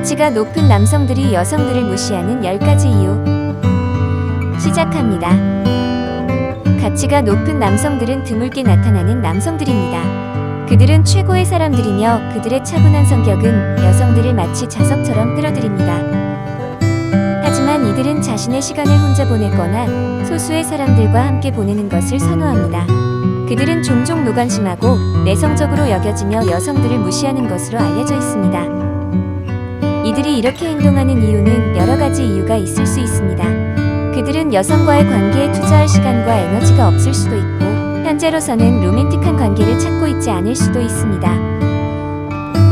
가치가 높은 남성들이 여성들을 무시하는 10가지 이유. 시작합니다. 가치가 높은 남성들은 드물게 나타나는 남성들입니다. 그들은 최고의 사람들이며 그들의 차분한 성격은 여성들을 마치 자석처럼 끌어들입니다. 하지만 이들은 자신의 시간을 혼자 보내거나 소수의 사람들과 함께 보내는 것을 선호합니다. 그들은 종종 무관심하고 내성적으로 여겨지며 여성들을 무시하는 것으로 알려져 있습니다. 이들이 이렇게 행동하는 이유는 여러 가지 이유가 있을 수 있습니다. 그들은 여성과의 관계에 투자할 시간과 에너지가 없을 수도 있고, 현재로서는 로맨틱한 관계를 찾고 있지 않을 수도 있습니다.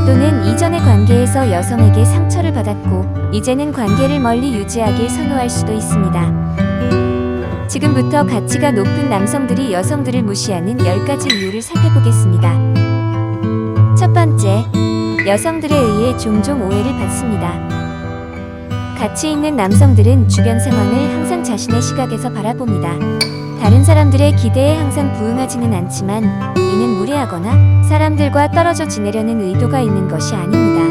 또는 이전의 관계에서 여성에게 상처를 받았고 이제는 관계를 멀리 유지하길 선호할 수도 있습니다. 지금부터 가치가 높은 남성들이 여성들을 무시하는 10가지 이유를 살펴보겠습니다. 첫 번째, 여성들에 의해 종종 오해를 받습니다. 가치 있는 남성들은 주변 상황을 항상 자신의 시각에서 바라봅니다. 다른 사람들의 기대에 항상 부응하지는 않지만 이는 무례하거나 사람들과 떨어져 지내려는 의도가 있는 것이 아닙니다.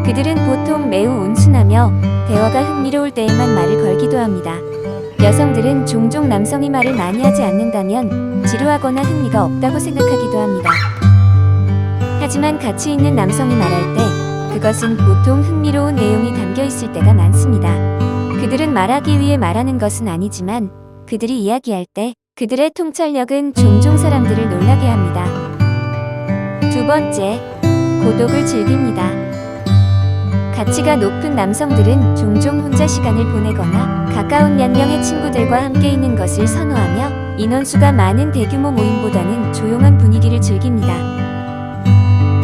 그들은 보통 매우 온순하며 대화가 흥미로울 때에만 말을 걸기도 합니다. 여성들은 종종 남성이 말을 많이 하지 않는다면 지루하거나 흥미가 없다고 생각하기도 합니다. 하지만 가치 있는 남성이 말할 때 그것은 보통 흥미로운 내용이 담겨 있을 때가 많습니다. 그들은 말하기 위해 말하는 것은 아니지만 그들이 이야기할 때 그들의 통찰력은 종종 사람들을 놀라게 합니다. 두 번째, 고독을 즐깁니다. 가치가 높은 남성들은 종종 혼자 시간을 보내거나 가까운 몇 명의 친구들과 함께 있는 것을 선호하며 인원수가 많은 대규모 모임보다는 조용한 분위기를 즐깁니다.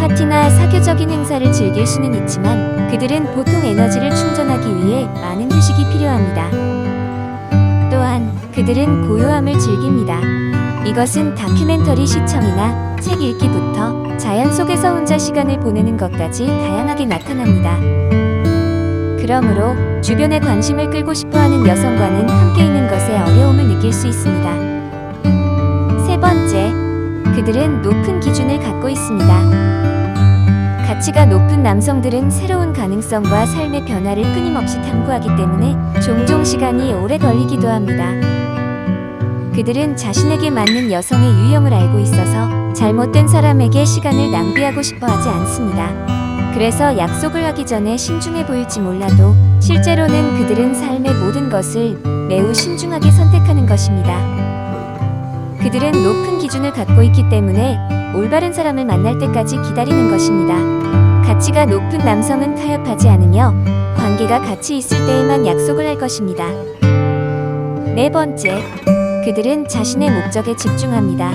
파티나 사교적인 행사를 즐길 수는 있지만 그들은 보통 에너지를 충전하기 위해 많은 휴식이 필요합니다. 또한 그들은 고요함을 즐깁니다. 이것은 다큐멘터리 시청이나 책 읽기부터 자연 속에서 혼자 시간을 보내는 것까지 다양하게 나타납니다. 그러므로 주변의 관심을 끌고 싶어하는 여성과는 함께 있는 것에 어려움을 느낄 수 있습니다. 세 번째, 그들은 높은 기준을 갖고 있습니다. 가치가 높은 남성들은 새로운 가능성과 삶의 변화를 끊임없이 탐구하기 때문에 종종 시간이 오래 걸리기도 합니다. 그들은 자신에게 맞는 여성의 유형을 알고 있어서 잘못된 사람에게 시간을 낭비하고 싶어 하지 않습니다. 그래서 약속을 하기 전에 신중해 보일지 몰라도 실제로는 그들은 삶의 모든 것을 매우 신중하게 선택하는 것입니다. 그들은 높은 기준을 갖고 있기 때문에 올바른 사람을 만날 때까지 기다리는 것입니다. 가치가 높은 남성은 타협하지 않으며 관계가 가치 있을 때에만 약속을 할 것입니다. 네 번째, 그들은 자신의 목적에 집중합니다.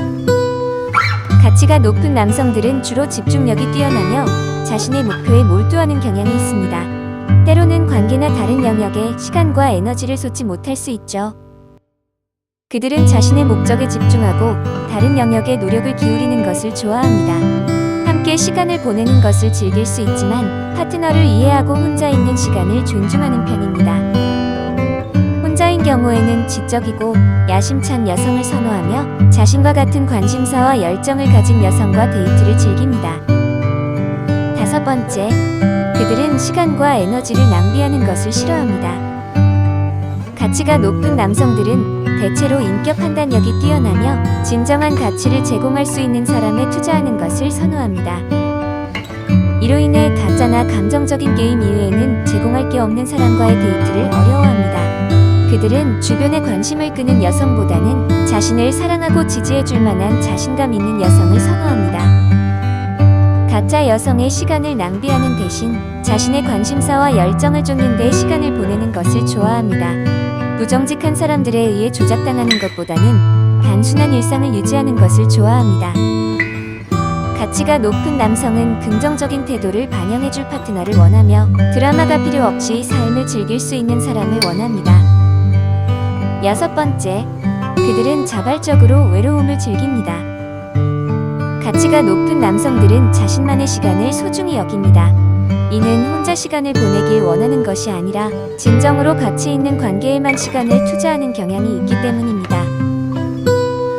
가치가 높은 남성들은 주로 집중력이 뛰어나며 자신의 목표에 몰두하는 경향이 있습니다. 때로는 관계나 다른 영역에 시간과 에너지를 쏟지 못할 수 있죠. 그들은 자신의 목적에 집중하고 다른 영역에 노력을 기울이는 것을 좋아합니다. 함께 시간을 보내는 것을 즐길 수 있지만 파트너를 이해하고 혼자 있는 시간을 존중하는 편입니다. 혼자인 경우에는 지적이고 야심찬 여성을 선호하며 자신과 같은 관심사와 열정을 가진 여성과 데이트를 즐깁니다. 다섯 번째, 그들은 시간과 에너지를 낭비하는 것을 싫어합니다. 가치가 높은 남성들은 대체로 인격 판단력이 뛰어나며 진정한 가치를 제공할 수 있는 사람에 투자하는 것을 선호합니다. 이로 인해 가짜나 감정적인 게임 이외에는 제공할 게 없는 사람과의 데이트를 어려워합니다. 그들은 주변에 관심을 끄는 여성보다는 자신을 사랑하고 지지해줄 만한 자신감 있는 여성을 선호합니다. 가짜 여성의 시간을 낭비하는 대신 자신의 관심사와 열정을 쫓는 데 시간을 보내는 것을 좋아합니다. 부정직한 사람들에 의해 조작당하는 것보다는 단순한 일상을 유지하는 것을 좋아합니다. 가치가 높은 남성은 긍정적인 태도를 반영해줄 파트너를 원하며 드라마가 필요 없이 삶을 즐길 수 있는 사람을 원합니다. 여섯 번째, 그들은 자발적으로 외로움을 즐깁니다. 가치가 높은 남성들은 자신만의 시간을 소중히 여깁니다. 이는 혼자 시간을 보내길 원하는 것이 아니라 진정으로 가치 있는 관계에만 시간을 투자하는 경향이 있기 때문입니다.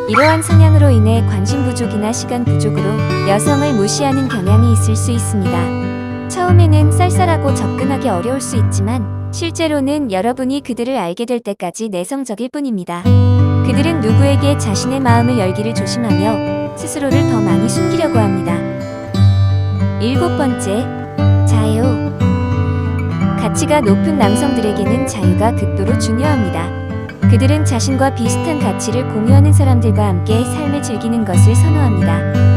이러한 성향으로 인해 관심 부족이나 시간 부족으로 여성을 무시하는 경향이 있을 수 있습니다. 처음에는 쌀쌀하고 접근하기 어려울 수 있지만 실제로는 여러분이 그들을 알게 될 때까지 내성적일 뿐입니다. 그들은 누구에게 자신의 마음을 열기를 조심하며 스스로를 더 많이 숨기려고 합니다. 7번째, 자유. 가치가 높은 남성들에게는 자유가 극도로 중요합니다. 그들은 자신과 비슷한 가치를 공유하는 사람들과 함께 삶을 즐기는 것을 선호합니다.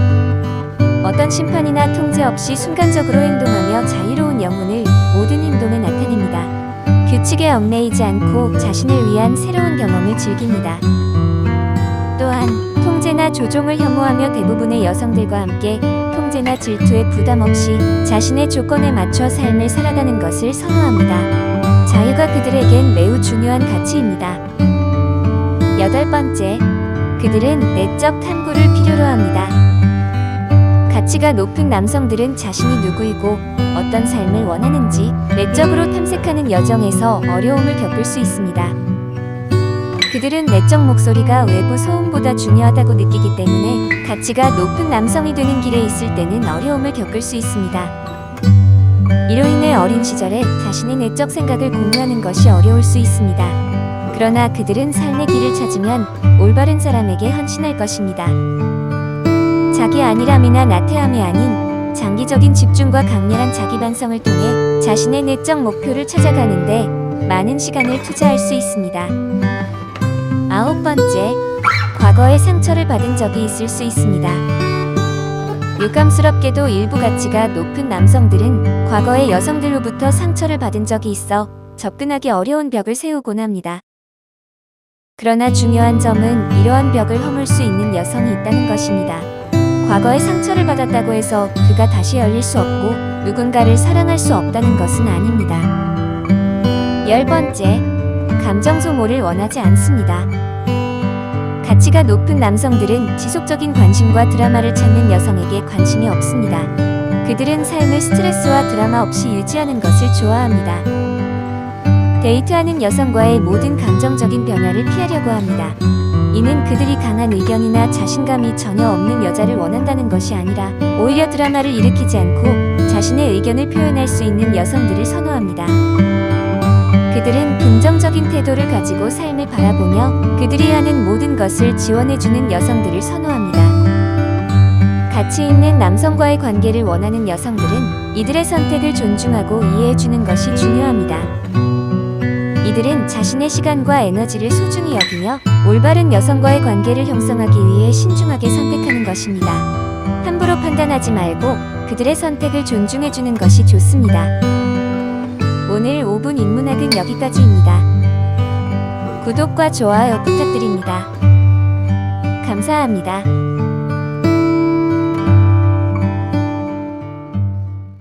어떤 심판이나 통제 없이 순간적으로 행동하며 자유로운 영혼을 모든 행동에 나타냅니다. 규칙에 얽매이지 않고 자신을 위한 새로운 경험을 즐깁니다. 또한 통제나 조종을 혐오하며 대부분의 여성들과 함께 통제나 질투에 부담 없이 자신의 조건에 맞춰 삶을 살아가는 것을 선호합니다. 자유가 그들에겐 매우 중요한 가치입니다. 8번째, 그들은 내적 탐구를 필요로 합니다. 가치가 높은 남성들은 자신이 누구이고 어떤 삶을 원하는지 내적으로 탐색하는 여정에서 어려움을 겪을 수 있습니다. 그들은 내적 목소리가 외부 소음보다 중요하다고 느끼기 때문에 가치가 높은 남성이 되는 길에 있을 때는 어려움을 겪을 수 있습니다. 이로 인해 어린 시절에 자신의 내적 생각을 공유하는 것이 어려울 수 있습니다. 그러나 그들은 삶의 길을 찾으면 올바른 사람에게 헌신할 것입니다. 자기 안일함이나 나태함이 아닌 장기적인 집중과 강렬한 자기 반성을 통해 자신의 내적 목표를 찾아가는데 많은 시간을 투자할 수 있습니다. 9번째, 과거에 상처를 받은 적이 있을 수 있습니다. 유감스럽게도 일부 가치가 높은 남성들은 과거의 여성들로부터 상처를 받은 적이 있어 접근하기 어려운 벽을 세우곤 합니다. 그러나 중요한 점은 이러한 벽을 허물 수 있는 여성이 있다는 것입니다. 과거에 상처를 받았다고 해서 그가 다시 열릴 수 없고 누군가를 사랑할 수 없다는 것은 아닙니다. 10번째, 감정 소모를 원하지 않습니다. 가치가 높은 남성들은 지속적인 관심과 드라마를 찾는 여성에게 관심이 없습니다. 그들은 삶을 스트레스와 드라마 없이 유지하는 것을 좋아합니다. 데이트하는 여성과의 모든 감정적인 변화를 피하려고 합니다. 이는 그들이 강한 의견이나 자신감이 전혀 없는 여자를 원한다는 것이 아니라 오히려 드라마를 일으키지 않고 자신의 의견을 표현할 수 있는 여성들을 선호합니다. 그들은 긍정적인 태도를 가지고 삶을 바라보며 그들이 하는 모든 것을 지원해주는 여성들을 선호합니다. 가치 있는 남성과의 관계를 원하는 여성들은 이들의 선택을 존중하고 이해해주는 것이 중요합니다. 이들은 자신의 시간과 에너지를 소중히 여기며 올바른 여성과의 관계를 형성하기 위해 신중하게 선택하는 것입니다. 함부로 판단하지 말고 그들의 선택을 존중해주는 것이 좋습니다. 오늘 5분 인문학은 여기까지입니다. 구독과 좋아요 부탁드립니다. 감사합니다.